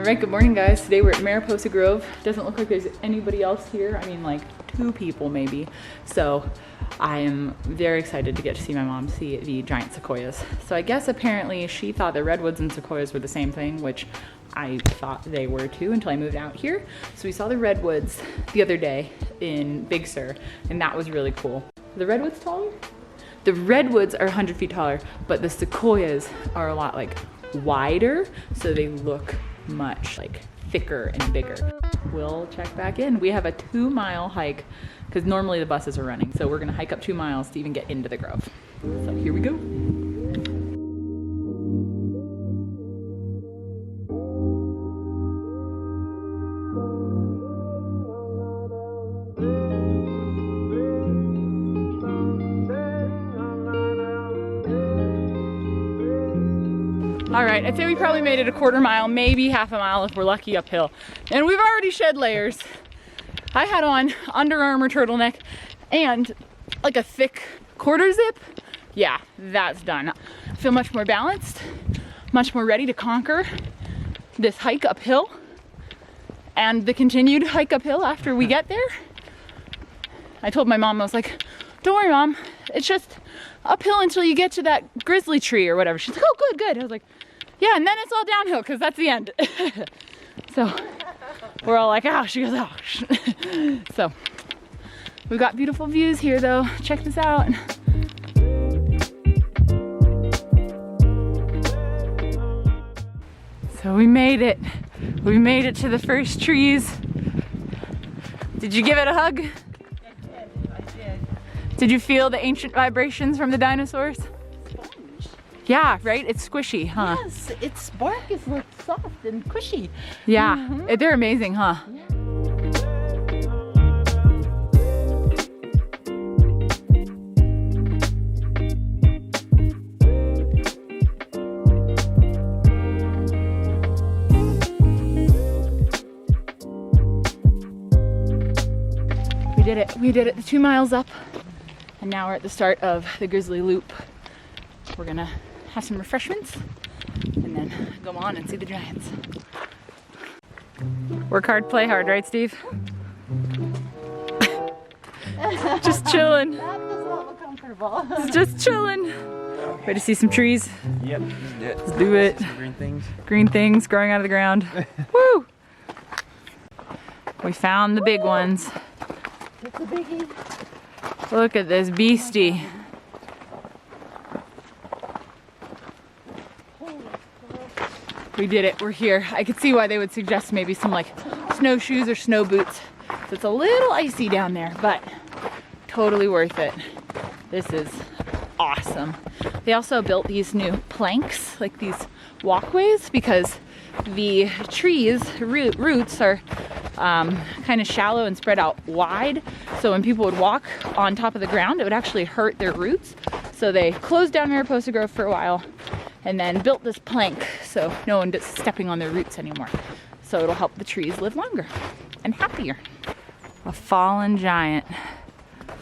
right, good morning guys. Today we're at Mariposa Grove. Doesn't look like there's anybody else here. I mean like 2 people maybe. So I am very excited to get to see my mom see the giant sequoias. So I guess apparently she thought that redwoods and sequoias were the same thing, which I thought they were too until I moved out here. So we saw the redwoods the other day in Big Sur, and that was really cool. The redwoods taller? The redwoods are 100 feet taller, but the sequoias are a lot like wider, so they look much like thicker and bigger. We'll check back in. We have a 2-mile hike because normally the buses are running. So we're gonna hike up 2 miles to even get into the grove. So here we go. All right, I'd say we probably made it a 1/4 mile, maybe 1/2 mile if we're lucky uphill. And we've already shed layers. I had on Under Armour turtleneck and like a thick 1/4 zip. Yeah, that's done. I feel much more balanced, much more ready to conquer this hike uphill and the continued hike uphill after we get there. I told my mom, I was like, don't worry mom, it's just uphill until you get to that grizzly tree or whatever. She's like, oh good, good. I was like, yeah, and then it's all downhill because that's the end. So we're all like, ouch. She goes, ouch. So we've got beautiful views here though. Check this out. So we made it. We made it to the first trees. Did you give it a hug? I did. Did you feel the ancient vibrations from the dinosaurs? Yeah, right? It's squishy, huh? Yes, its bark is like soft and cushy. Yeah, they're amazing, huh? Yeah. We did it. We did it. The 2 miles up, and now we're at the start of the Grizzly Loop. We're gonna have some refreshments and then go on and see the giants. Work hard, play hard, right, Steve? Just chilling. That does not look comfortable. Just chilling. Ready to see some trees? Yep. Let's do it. Some green things. Green things growing out of the ground. Woo! We found the big ones. It's a biggie. Look at this beastie. We did it, we're here. I could see why they would suggest maybe some like snowshoes or snow boots. So it's a little icy down there, but totally worth it. This is awesome. They also built these new planks, like these walkways, because the trees' roots are kind of shallow and spread out wide. So when people would walk on top of the ground, it would actually hurt their roots. So they closed down Mariposa Grove for a while and then built this plank so no one is stepping on their roots anymore. So it'll help the trees live longer and happier. A fallen giant.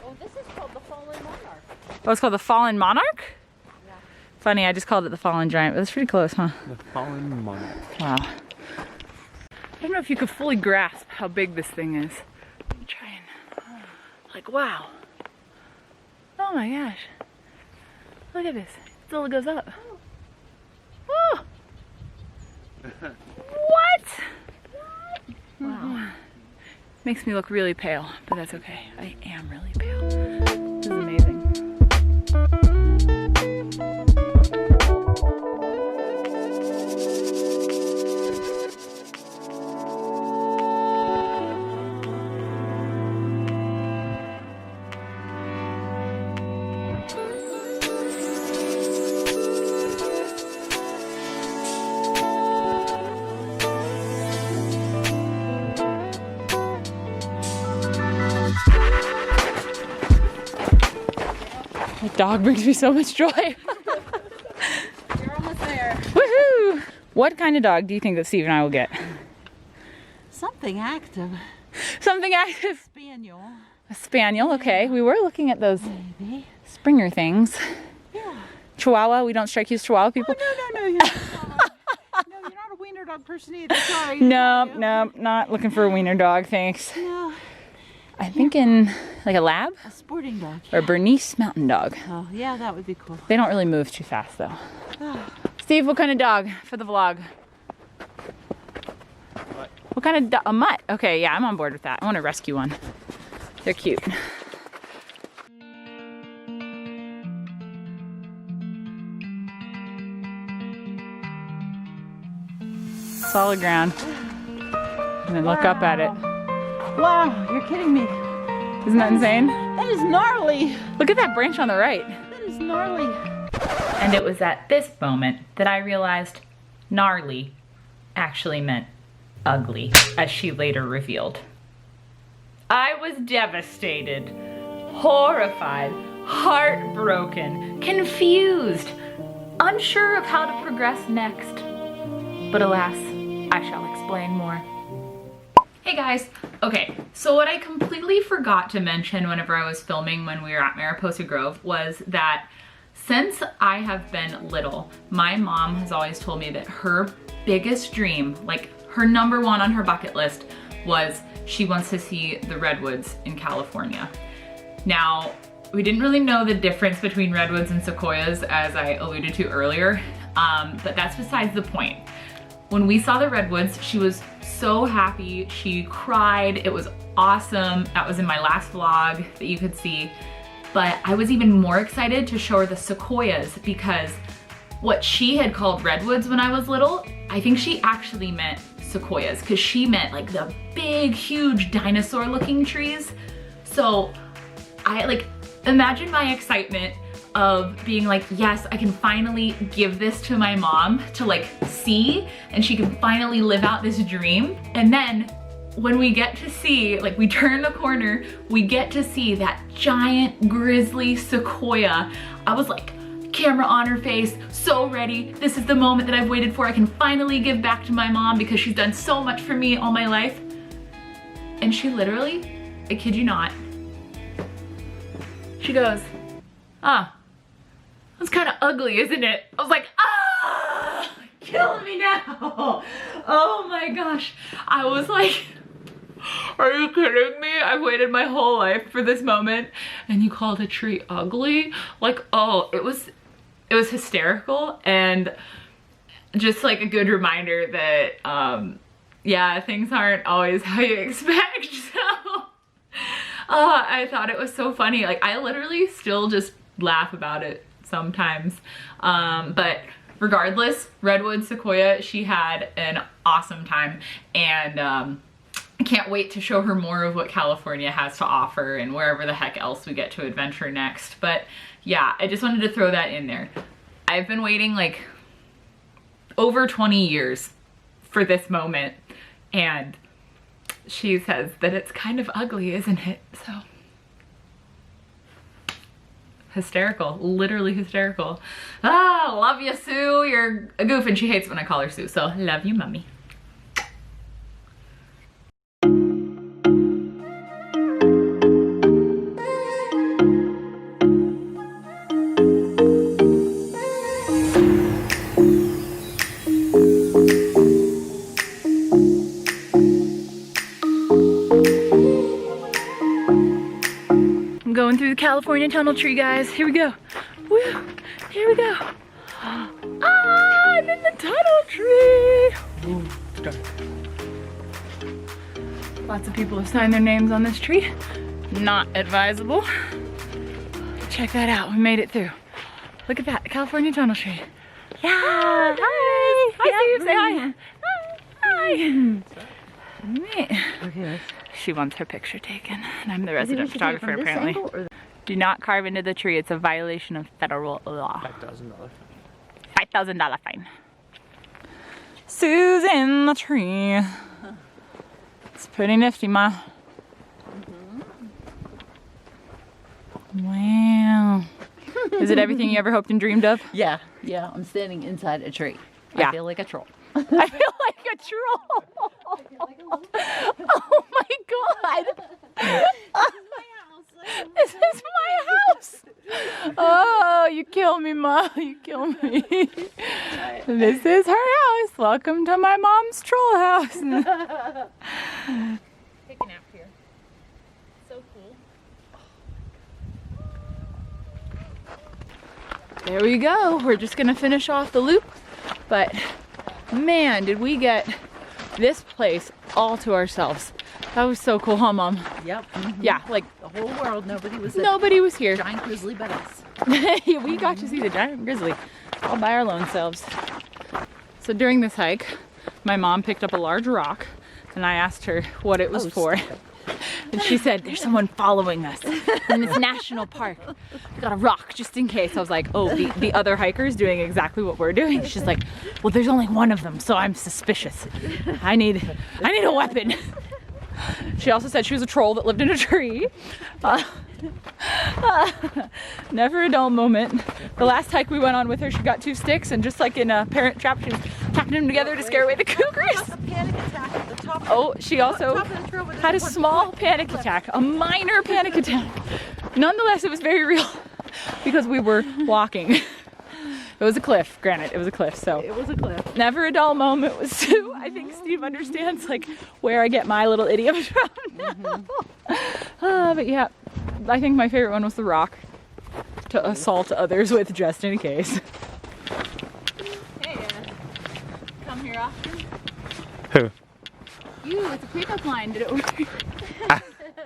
Oh, this is called the fallen monarch. Oh, it's called the fallen monarch? Yeah. Funny, I just called it the fallen giant, but that's pretty close, huh? The fallen monarch. Wow. I don't know if you could fully grasp how big this thing is. I'm trying. Like, wow. Oh my gosh. Look at this. It still goes up. Oh! What? Wow. Makes me look really pale, but that's okay. I am really pale. This is amazing. The dog brings me so much joy. You're almost there. Woohoo! What kind of dog do you think that Steve and I will get? Something active. Something active. Spaniel. A spaniel, okay. We were looking at those Maybe. Springer things. Yeah. Chihuahua, we don't strike you as Chihuahua people. Oh, no, you're not. No, you're not a wiener dog. dog person either. Sorry. No, not looking for a wiener dog, thanks. No, I'm thinking like a lab a sporting dog. or a Bernese mountain dog. Oh, yeah, that would be cool. They don't really move too fast though. Steve, what kind of dog for the vlog? What kind of a mutt? Okay, yeah, I'm on board with that. I want to rescue one. They're cute. Solid ground. And then look up at it. Wow, you're kidding me. Isn't that insane? That is gnarly. Look at that branch on the right. That is gnarly. And it was at this moment that I realized gnarly actually meant ugly, as she later revealed. I was devastated, horrified, heartbroken, confused, unsure of how to progress next. But alas, I shall explain more. Hey guys, okay, so what I completely forgot to mention whenever I was filming when we were at Mariposa Grove was that since I have been little, my mom has always told me that her biggest dream, like her number one on her bucket list, was she wants to see the redwoods in California. Now, we didn't really know the difference between redwoods and sequoias, as I alluded to earlier, but that's besides the point. When we saw the redwoods, she was so happy. She cried. It was awesome. That was in my last vlog that you could see. But I was even more excited to show her the sequoias because what she had called redwoods when I was little, I think she actually meant sequoias because she meant like the big, huge dinosaur looking trees. So I like, imagine my excitement of being like, yes, I can finally give this to my mom to like see, and she can finally live out this dream. And then when we get to see, like we turn the corner, we get to see that giant grizzly sequoia. I was like, camera on her face, so ready. This is the moment that I've waited for. I can finally give back to my mom because she's done so much for me all my life. And she literally, I kid you not, she goes, ah, that's kind of ugly, isn't it? I was like, ah, killing me now. Oh my gosh. I was like, are you kidding me? I've waited my whole life for this moment and you called a tree ugly? Like, oh, it was hysterical and just like a good reminder that, yeah, things aren't always how you expect. So, I thought it was so funny. Like, I literally still just laugh about it sometimes. But regardless, redwood, sequoia, she had an awesome time. And I can't wait to show her more of what California has to offer and wherever the heck else we get to adventure next. But yeah, I just wanted to throw that in there. I've been waiting like over 20 years for this moment, and she says that it's kind of ugly, isn't it? So hysterical, literally hysterical. Ah, love you, Sue. You're a goof, and she hates when I call her Sue. So love you, mommy. I'm going through the California tunnel tree, guys. Here we go. Woo! Here we go. Ah, I'm in the tunnel tree. Ooh, it's dark. Lots of people have signed their names on this tree. Not advisable. Check that out. We made it through. Look at that, California tunnel tree. Yeah. Hi. Hi, Steve. Say hi. Hi. Hi. Okay. She wants her picture taken, and I'm the resident photographer apparently. Do not carve into the tree. It's a violation of federal law. $5,000 fine. $5,000 fine. Sue's in the tree. It's pretty nifty, Ma. Wow. Is it everything you ever hoped and dreamed of? Yeah, yeah, I'm standing inside a tree. Yeah. I feel like a troll. I feel like a troll. Oh my god. This is my house. Oh, you you kill me, Ma. You kill me. This is her house. Welcome to my mom's troll house. Take a nap here. So cool. There we go. We're just gonna finish off the loop. But man, did we get this place all to ourselves. That was so cool, huh, Mom? Yep. Yeah, like The whole world, nobody was here. Giant grizzly but us. We got to see the giant grizzly all by our lone selves. So during this hike, my mom picked up a large rock and I asked her what it was for. And she said, there's someone following us in this national park. We got a rock just in case. I was like, oh, the other hiker's doing exactly what we're doing. She's like, well, there's only one of them, so I'm suspicious. I need a weapon. She also said she was a troll that lived in a tree. Never a dull moment. The last hike we went on with her, she got 2 sticks and just like in a Parent Trap, she was tapping them together to scare away the cougars. Oh, she also had a small panic attack, a minor panic attack. Nonetheless, it was very real because we were walking. It was a cliff, granted, it was a cliff, so. It was a cliff. Never a dull moment with Sue. I think Steve understands like where I get my little idiom from now. But yeah, I think my favorite one was the rock to assault others with just in case. Hey, come here often? Who? You, it's a pickup line. Did it work?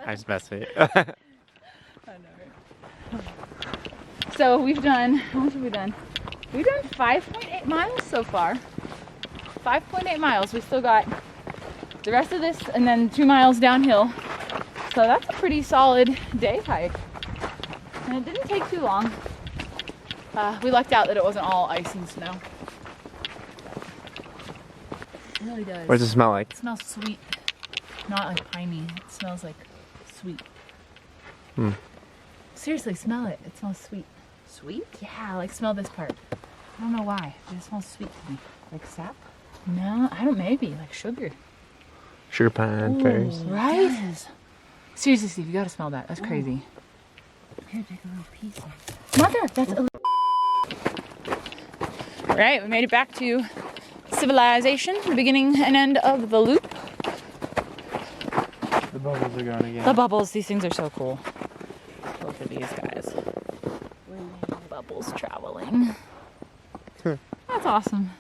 I just messed with you. I know, right? So we've done, how much have we done? We've done 5.8 miles so far. 5.8 miles. We still got the rest of this and then 2 miles downhill. So that's a pretty solid day hike. And it didn't take too long. We lucked out that it wasn't all ice and snow. It really does. What does it smell like? It smells sweet. Not like piney. It smells like sweet. Seriously, smell it. It smells sweet. Sweet? Yeah, like smell this part. I don't know why, but it smells sweet to me. Like sap? No, I don't, maybe, like sugar. Sugar pine berries. Right? Yes. Seriously, Steve, you gotta smell that. That's crazy. Here, take a little piece. Mother, that's a... Right, we made it back to civilization, the beginning and end of the loop. The bubbles are going again. The bubbles, these things are so cool. Look at these guys. Bubbles traveling. That's awesome.